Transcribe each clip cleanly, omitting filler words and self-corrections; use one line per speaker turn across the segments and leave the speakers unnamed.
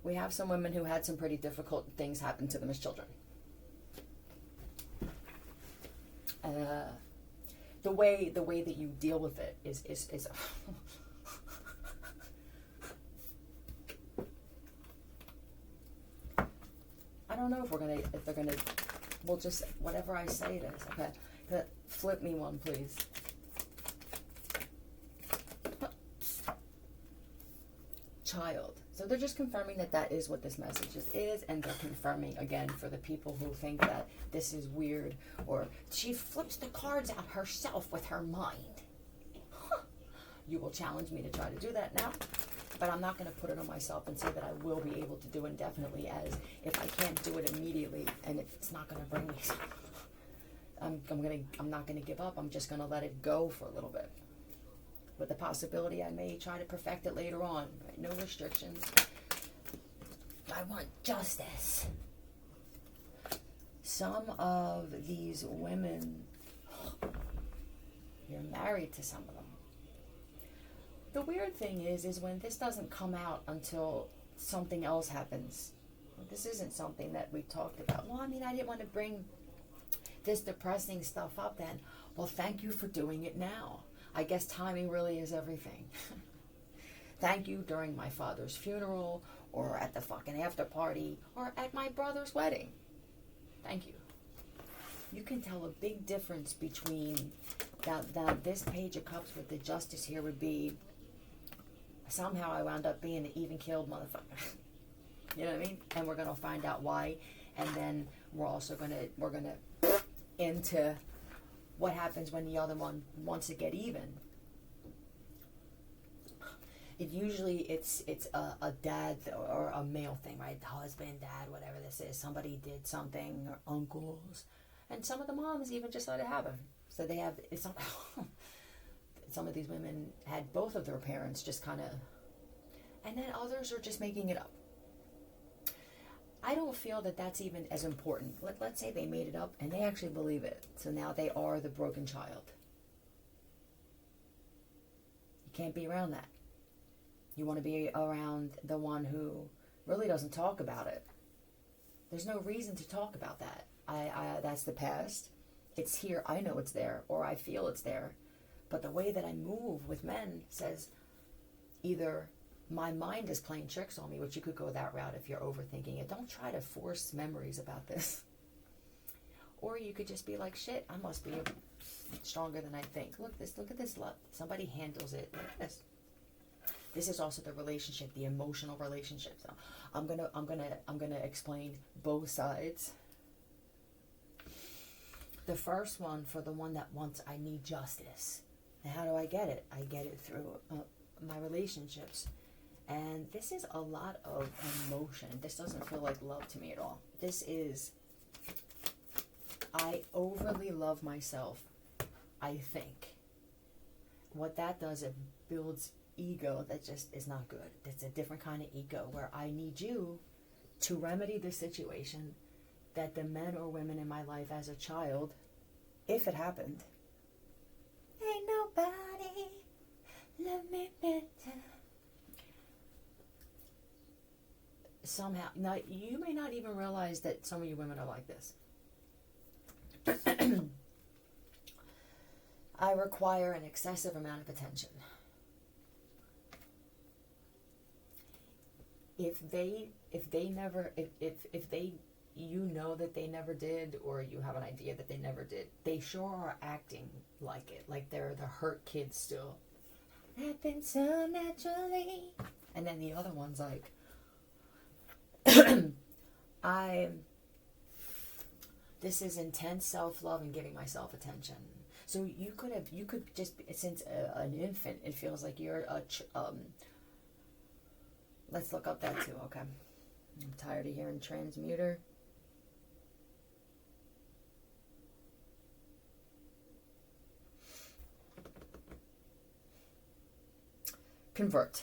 We have some women who had some pretty difficult things happen to them as children. The way that you deal with it is I don't know if they're gonna. We'll just whatever I say it is. Okay, flip me one, please. Child. So they're just confirming that is what this message is, and they're confirming again for the people who think that this is weird or she flips the cards out herself with her mind. You will challenge me to try to do that now, but I'm not going to put it on myself and say that I will be able to do indefinitely, as if I can't do it immediately and it's not going to bring me. I'm not going to give up. I'm just going to let it go for a little bit, with the possibility I may try to perfect it later on. Right? No restrictions. I want justice. Some of these women, you're married to some of them. The weird thing is when this doesn't come out until something else happens. This isn't something that we talked about. Well, I mean, I didn't want to bring this depressing stuff up then. Well, thank you for doing it now. I guess timing really is everything. Thank you during my father's funeral, or at the fucking after party, or at my brother's wedding. Thank you. You can tell a big difference between that this Page of Cups with the Justice here would be, somehow I wound up being an even killed motherfucker. You know what I mean? And we're gonna find out why, and then we're gonna into what happens when the other one wants to get even. It's a dad or a male thing, right? The husband, dad, whatever this is. Somebody did something, or uncles, and some of the moms even just let it happen. So they have some of these women had both of their parents just kind of, and then others are just making it up. I don't feel that that's even as important. Let's say they made it up and they actually believe it. So now they are the broken child. You can't be around that. You want to be around the one who really doesn't talk about it. There's no reason to talk about that. That's the past. It's here. I know it's there, or I feel it's there. But the way that I move with men says either my mind is playing tricks on me, which you could go that route if you're overthinking it. Don't try to force memories about this. Or you could just be like, shit, I must be stronger than I think. Look at this love. Somebody handles it like this. This is also the relationship, the emotional relationship. So I'm gonna explain both sides. The first one, for the one that wants, I need justice. And how do I get it? I get it through my relationships. And this is a lot of emotion. This doesn't feel like love to me at all. This is, I overly love myself, I think. What that does, it builds ego that just is not good. It's a different kind of ego where I need you to remedy the situation that the men or women in my life as a child, if it happened, ain't nobody love me better. Somehow, now you may not even realize that some of you women are like this. I require an excessive amount of attention. If they you know that they never did, or you have an idea that they never did, they sure are acting like it, like they're the hurt kids still. Happened so naturally. And then the other one's like, this is intense self-love and giving myself attention. So you could just, since an infant, it feels like you're let's look up that too, okay. I'm tired of hearing transmuter. Convert.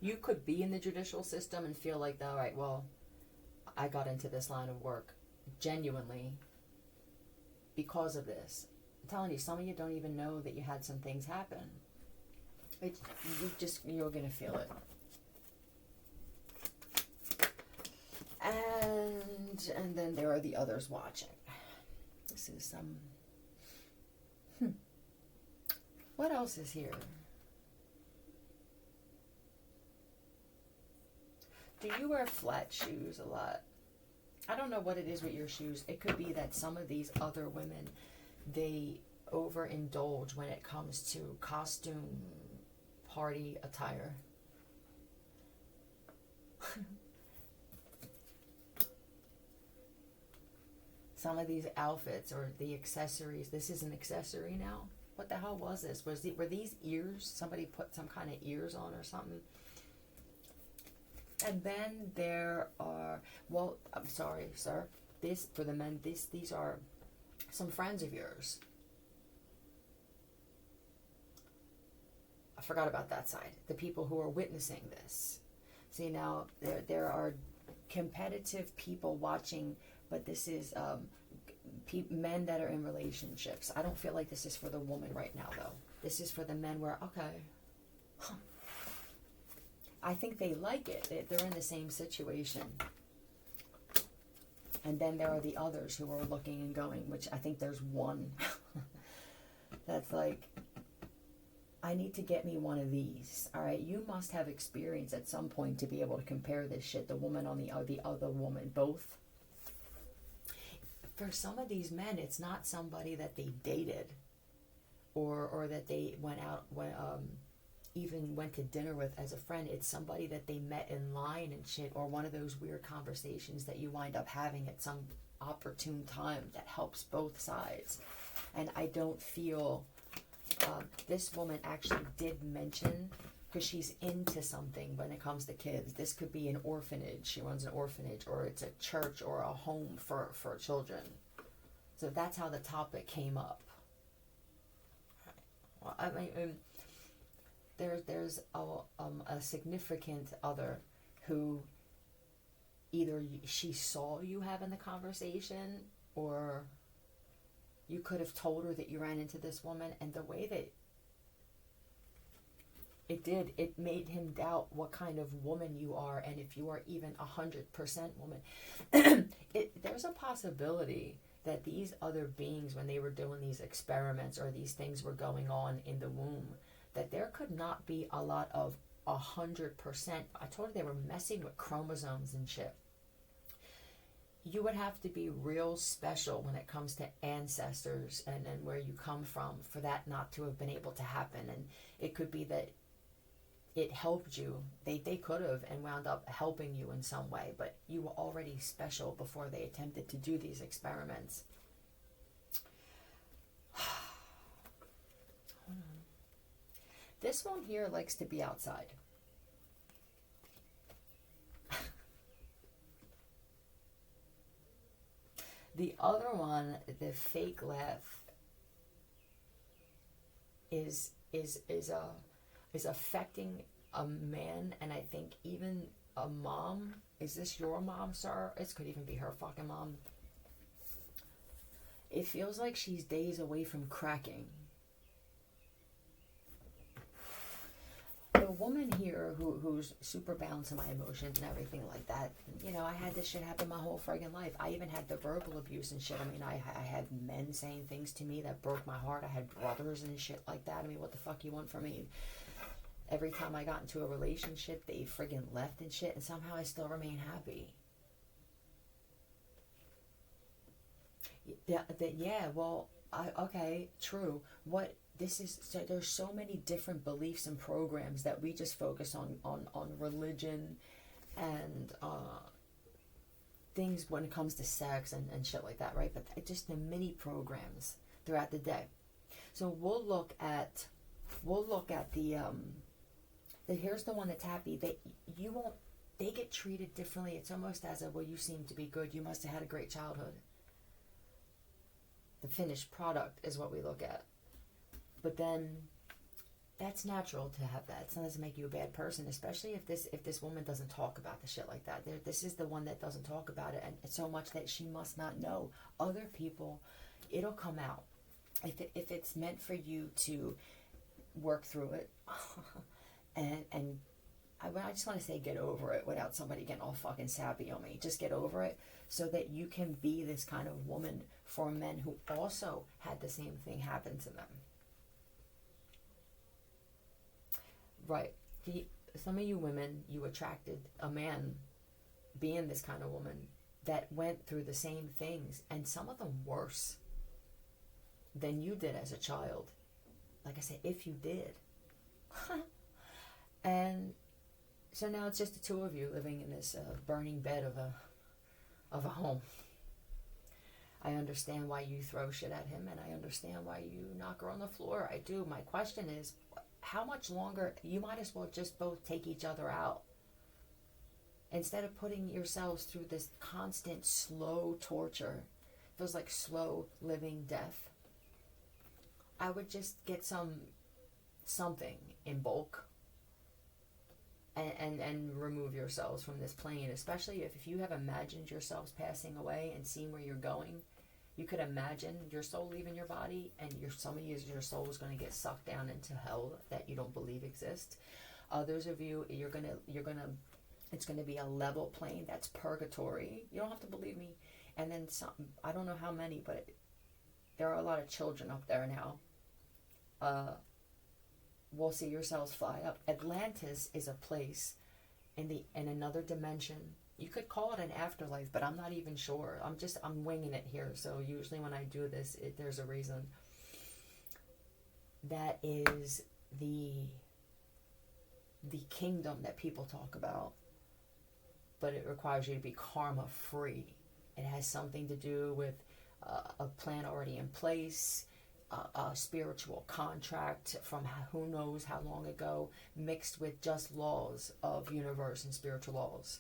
You could be in the judicial system and feel like, all right, well, I got into this line of work genuinely because of this. I'm telling you, some of you don't even know that you had some things happen. You're gonna feel it. And then there are the others watching. This is some. What else is here? Do you wear flat shoes a lot? I don't know what it is with your shoes. It could be that some of these other women, they overindulge when it comes to costume party attire. Some of these outfits or the accessories. This is an accessory now. What the hell was this? Were these ears? Somebody put some kind of ears on or something. And then there are, well, I'm sorry, sir. This for the men. These are some friends of yours. I forgot about that side. The people who are witnessing this. See, now there are competitive people watching, but this is men that are in relationships. I don't feel like this is for the woman right now, though. This is for the men where, okay, I think they like it. They're in the same situation. And then there are the others who are looking and going, which I think there's one that's like, I need to get me one of these. All right, you must have experience at some point to be able to compare this shit. The woman on the other woman, both. For some of these men, it's not somebody that they dated, or that they went out even went to dinner with as a friend. It's somebody that they met in line and shit, or one of those weird conversations that you wind up having at some opportune time that helps both sides. And I don't feel this woman actually did mention, because she's into something when it comes to kids. This could be an orphanage. She runs an orphanage, or it's a church or a home for children. So that's how the topic came up. Well, I mean, there's a significant other who either she saw you having the conversation, or you could have told her that you ran into this woman, and the way that it made him doubt what kind of woman you are, and if you are even 100% woman. There's a possibility that these other beings, when they were doing these experiments or these things were going on in the womb, that there could not be a lot of 100%. I told her they were messing with chromosomes and shit. You would have to be real special when it comes to ancestors and where you come from for that not to have been able to happen. And it could be that it helped you. They could have and wound up helping you in some way, but you were already special before they attempted to do these experiments. This one here likes to be outside. The other one, the fake laugh, is affecting a man, and I think even a mom. Is this your mom, sir? It could even be her fucking mom. It feels like she's days away from cracking. The woman here who's super balanced in my emotions and everything like that, you know, I had this shit happen my whole friggin' life. I even had the verbal abuse and shit. I mean, I had men saying things to me that broke my heart. I had brothers and shit like that. I mean, what the fuck you want from me? Every time I got into a relationship, they friggin' left and shit, and somehow I still remain happy. Yeah, well, okay, true. What this is, so there's so many different beliefs and programs that we just focus on religion and things when it comes to sex and shit like that, right? But just the mini programs throughout the day. So we'll look at the here's the one that's happy. They get treated differently. It's almost as a, well, you seem to be good. You must have had a great childhood. The finished product is what we look at. But then that's natural to have that. It doesn't make you a bad person, especially if this woman doesn't talk about the shit like that. This is the one that doesn't talk about it, and it's so much that she must not know. Other people, it'll come out. If it's meant for you to work through it. and I just want to say get over it without somebody getting all fucking sappy on me. Just get over it so that you can be this kind of woman for men who also had the same thing happen to them. Right. Some of you women, you attracted a man being this kind of woman that went through the same things, and some of them worse than you did as a child. Like I said, if you did. And so now it's just the two of you living in this burning bed of a home. I understand why you throw shit at him, and I understand why you knock her on the floor. I do. My question is, how much longer? You might as well just both take each other out. Instead of putting yourselves through this constant slow torture, feels like slow living death, I would just get something in bulk and remove yourselves from this plane, especially if you have imagined yourselves passing away and seeing where you're going. You could imagine your soul leaving your body, and some of your soul is going to get sucked down into hell that you don't believe exists. Others of you, it's going to be a level plane. That's purgatory. You don't have to believe me. And then some, I don't know how many, but there are a lot of children up there now. We'll see yourselves fly up. Atlantis is a place in another dimension. You could call it an afterlife, but I'm not even sure. I'm winging it here. So usually when I do this, there's a reason. That is the kingdom that people talk about, but it requires you to be karma free. It has something to do with a plan already in place, a spiritual contract from who knows how long ago, mixed with just laws of universe and spiritual laws.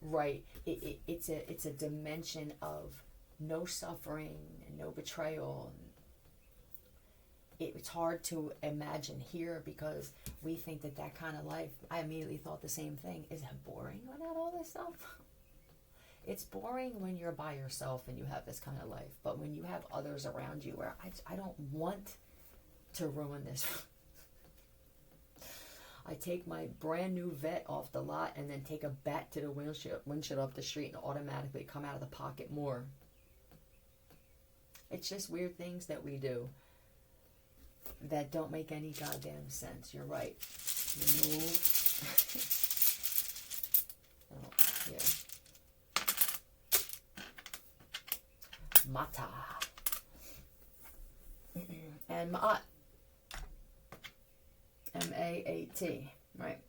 Right. It's a dimension of no suffering and no betrayal. It's hard to imagine here because we think that kind of life, I immediately thought the same thing. Is it boring without all this stuff? It's boring when you're by yourself and you have this kind of life. But when you have others around you, where I don't want to ruin this. I take my brand new vet off the lot and then take a bat to the windshield up the street and automatically come out of the pocket more. It's just weird things that we do that don't make any goddamn sense. You're right. Remove. Oh, here. Mata. And Ma'at. M-A-A-T, right?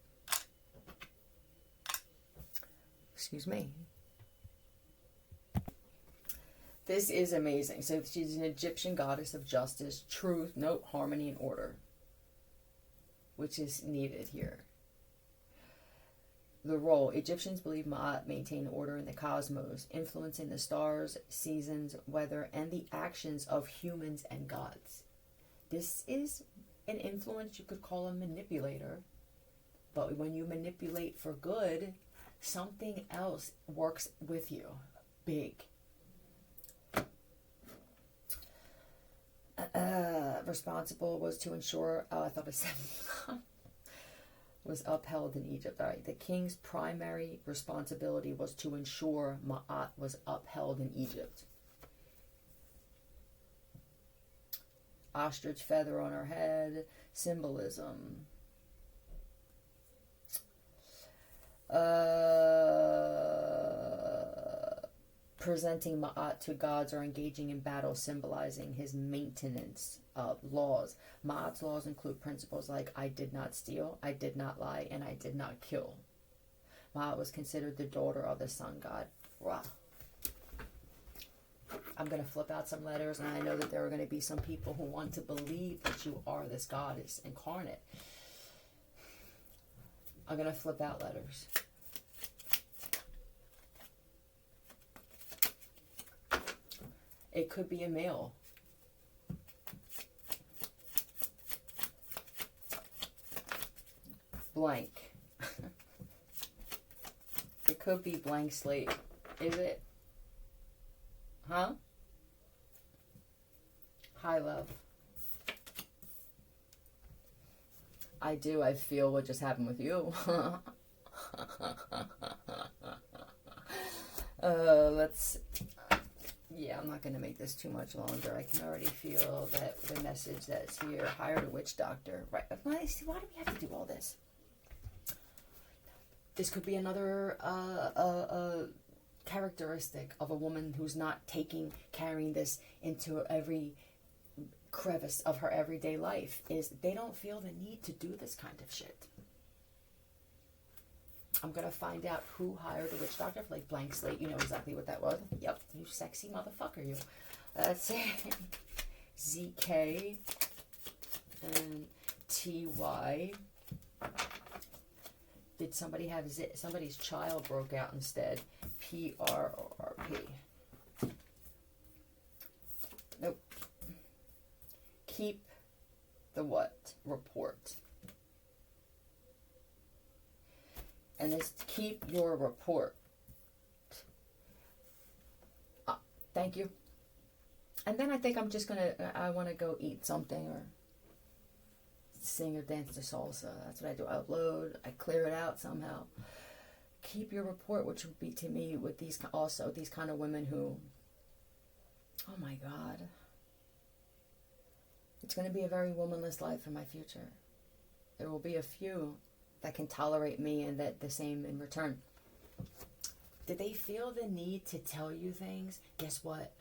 Excuse me. This is amazing. So she's an Egyptian goddess of justice, truth, harmony, and order, which is needed here. The role. Egyptians believe Ma'at maintained order in the cosmos, influencing the stars, seasons, weather, and the actions of humans and gods. This is an influence you could call a manipulator, but when you manipulate for good, something else works with you. Big. Responsible was to ensure, I thought it said, was upheld in Egypt. All right, the king's primary responsibility was to ensure Ma'at was upheld in Egypt. Ostrich feather on her head, symbolism. Presenting Ma'at to gods or engaging in battle, symbolizing his maintenance of laws. Ma'at's laws include principles like I did not steal, I did not lie, and I did not kill. Ma'at was considered the daughter of the sun god Ra. I'm going to flip out some letters, and I know that there are going to be some people who want to believe that you are this goddess incarnate. I'm going to flip out letters. It could be a male. Blank. It could be blank slate. Is it? Huh? High love. I do. I feel what just happened with you. Let's... Yeah, I'm not going to make this too much longer. I can already feel that the message that's here. Hired a witch doctor. Right. Why do we have to do all this? This could be another characteristic of a woman who's not carrying this into every crevice of her everyday life, is they don't feel the need to do this kind of shit. I'm going to find out who hired a witch doctor, like blank slate. You know exactly what that was. Yep, you sexy motherfucker, you. Let's see. ZK and TY. Did somebody have somebody's child broke out instead? PRRP. Nope. Keep the what? Report. And it's keep your report. Thank you. And then I think I'm just I want to go eat something or sing or dance to salsa. That's what I do. I upload, I clear it out somehow. Keep your report, which would be to me with these kind of women who, oh my God, it's going to be a very womanless life in my future. There will be a few that can tolerate me and that the same in return. Did they feel the need to tell you things? Guess what?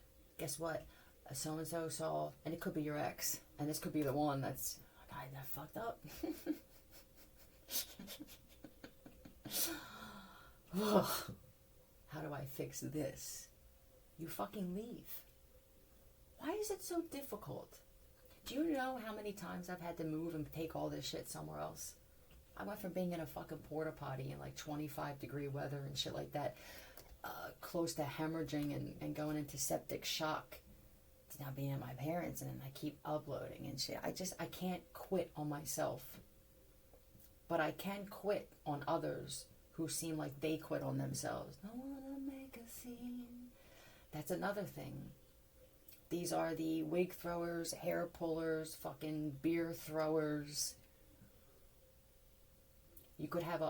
So-and-so saw, and it could be your ex, and this could be the one that's, God, that fucked up. How do I fix this? You fucking leave. Why is it so difficult? Do you know how many times I've had to move and take all this shit somewhere else? I went from being in a fucking porta potty in like 25-degree weather and shit like that, close to hemorrhaging and going into septic shock, to now being at my parents, and then I keep uploading and shit. I can't quit on myself. But I can quit on others who seem like they quit on themselves. I wanna make a scene. That's another thing. These are the wig throwers, hair pullers, fucking beer throwers. You could have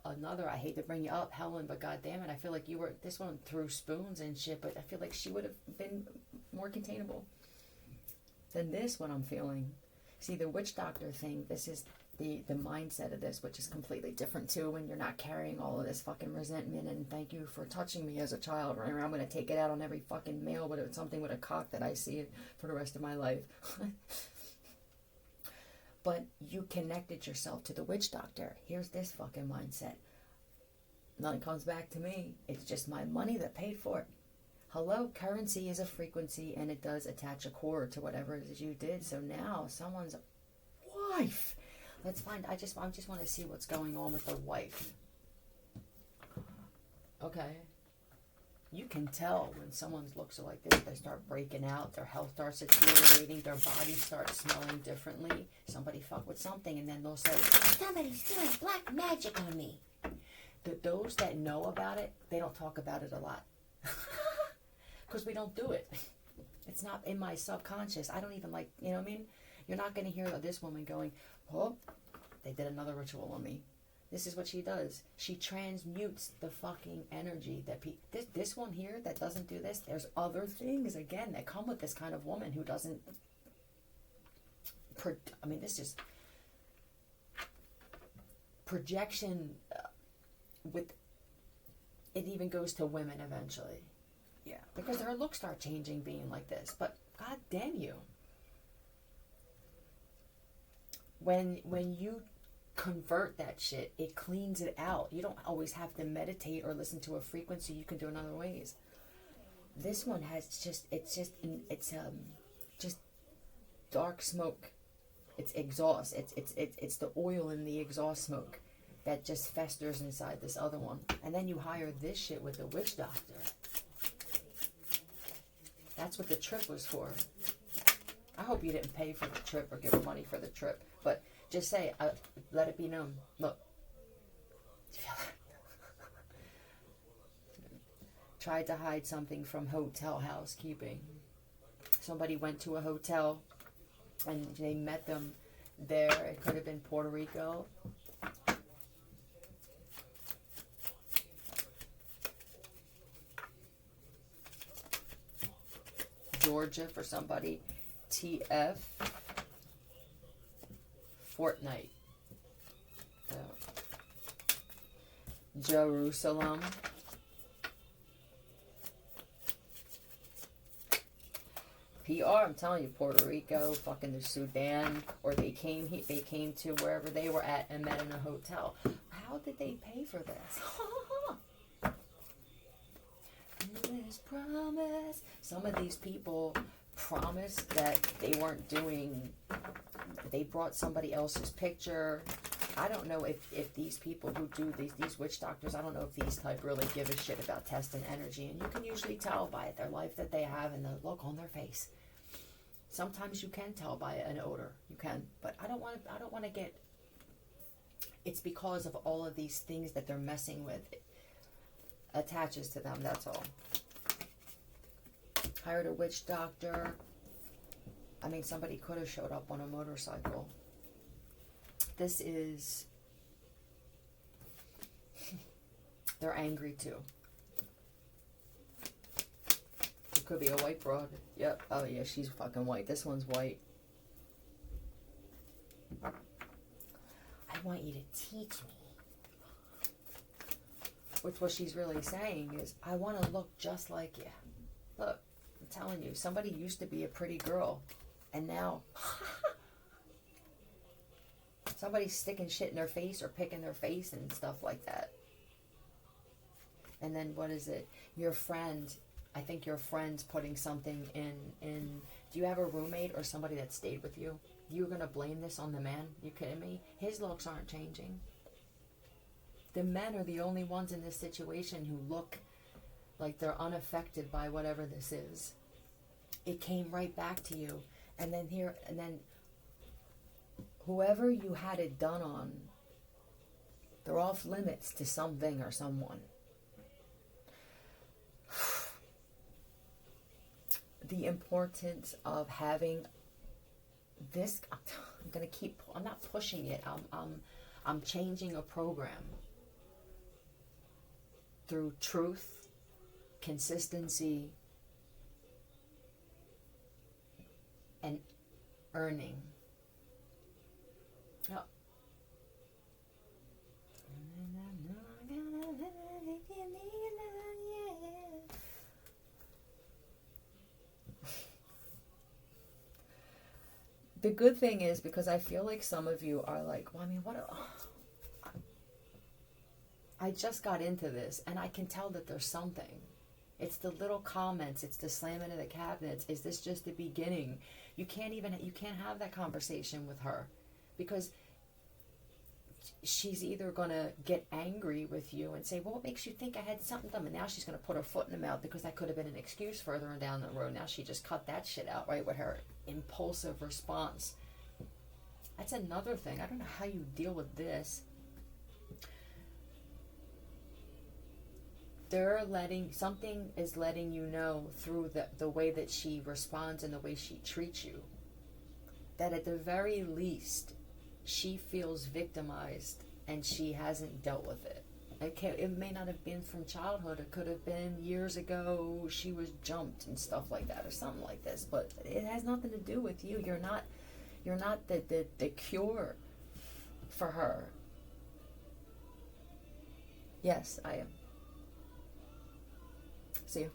another, I hate to bring you up, Helen, but goddamn it, I feel like this one threw spoons and shit, but I feel like she would have been more containable than this, what I'm feeling. See, the witch doctor thing, this is the mindset of this, which is completely different too, when you're not carrying all of this fucking resentment and thank you for touching me as a child, or I'm going to take it out on every fucking male, but it's something with a cock that I see for the rest of my life. But you connected yourself to the witch doctor. Here's this fucking mindset. Nothing comes back to me. It's just my money that paid for it. Hello, currency is a frequency, and it does attach a cord to whatever it is you did. So now someone's wife. Let's find. I just want to see what's going on with the wife. Okay. You can tell when someone's looks are like this, they start breaking out, their health starts deteriorating, their body starts smelling differently. Somebody fuck with something, and then they'll say, somebody's doing black magic on me. Those that know about it, they don't talk about it a lot. Because we don't do it. It's not in my subconscious. I don't even like, you know what I mean? You're not going to hear this woman going, oh, they did another ritual on me. This is what she does. She transmutes the fucking energy that this one here that doesn't do this. There's other things, again, that come with this kind of woman who doesn't... this is... Projection with... It even goes to women eventually. Yeah. Because her looks start changing being like this. But god damn you. When you convert that shit, it cleans it out. You don't always have to meditate or listen to a frequency. You can do it in other ways. This one has just dark smoke. It's exhaust. It's the oil in the exhaust smoke that just festers inside this other one. And then you hire this shit with the witch doctor. That's what the trip was for. I hope you didn't pay for the trip or give her money for the trip, but just say, let it be known. Look. Tried to hide something from hotel housekeeping. Somebody went to a hotel and they met them there. It could have been Puerto Rico. Georgia for somebody. TF. Fortnite. So, Jerusalem. PR, I'm telling you, Puerto Rico, fucking the Sudan, or they came to wherever they were at and met in a hotel. How did they pay for this? This promise. Some of these people promised that they weren't doing. They brought somebody else's picture. I don't know if these people who do these witch doctors, I don't know if these type really give a shit about testing energy, and you can usually tell by it, their life that they have and the look on their face. Sometimes you can tell by an odor, you can, but I don't want to get. It's because of all of these things that they're messing with. It attaches to them. That's all. Hired a witch doctor. I mean, somebody could have showed up on a motorcycle. This is, they're angry too. It could be a white broad. Yep. Oh yeah, she's fucking white. This one's white. I want you to teach me. Which what she's really saying is, I want to look just like you. Look, I'm telling you, somebody used to be a pretty girl, and now somebody's sticking shit in their face or picking their face and stuff like that. And then what is it? Your friend, I think your friend's putting something in. Do you have a roommate or somebody that stayed with you? You're going to blame this on the man? You kidding me? His looks aren't changing. The men are the only ones in this situation who look like they're unaffected by whatever this is. It came right back to you. And then whoever you had it done on, they're off limits to something or someone. The importance of having this, I'm not pushing it. I'm changing a program through truth, consistency, and earning. Oh. The good thing is, because I feel like some of you are like, well, I mean, I just got into this, and I can tell that there's something. It's the little comments. It's the slamming of the cabinets. Is this just the beginning? You can't have that conversation with her, because she's either going to get angry with you and say, well, what makes you think I had something done? And now she's going to put her foot in the mouth because that could have been an excuse further on down the road. Now she just cut that shit out, right, with her impulsive response. That's another thing. I don't know how you deal with this. Something is letting you know through the way that she responds and the way she treats you, that at the very least she feels victimized and she hasn't dealt with it. It may not have been from childhood. It could have been years ago. She was jumped and stuff like that, or something like this. But it has nothing to do with you. You're not the cure for her. Yes, I am. See you.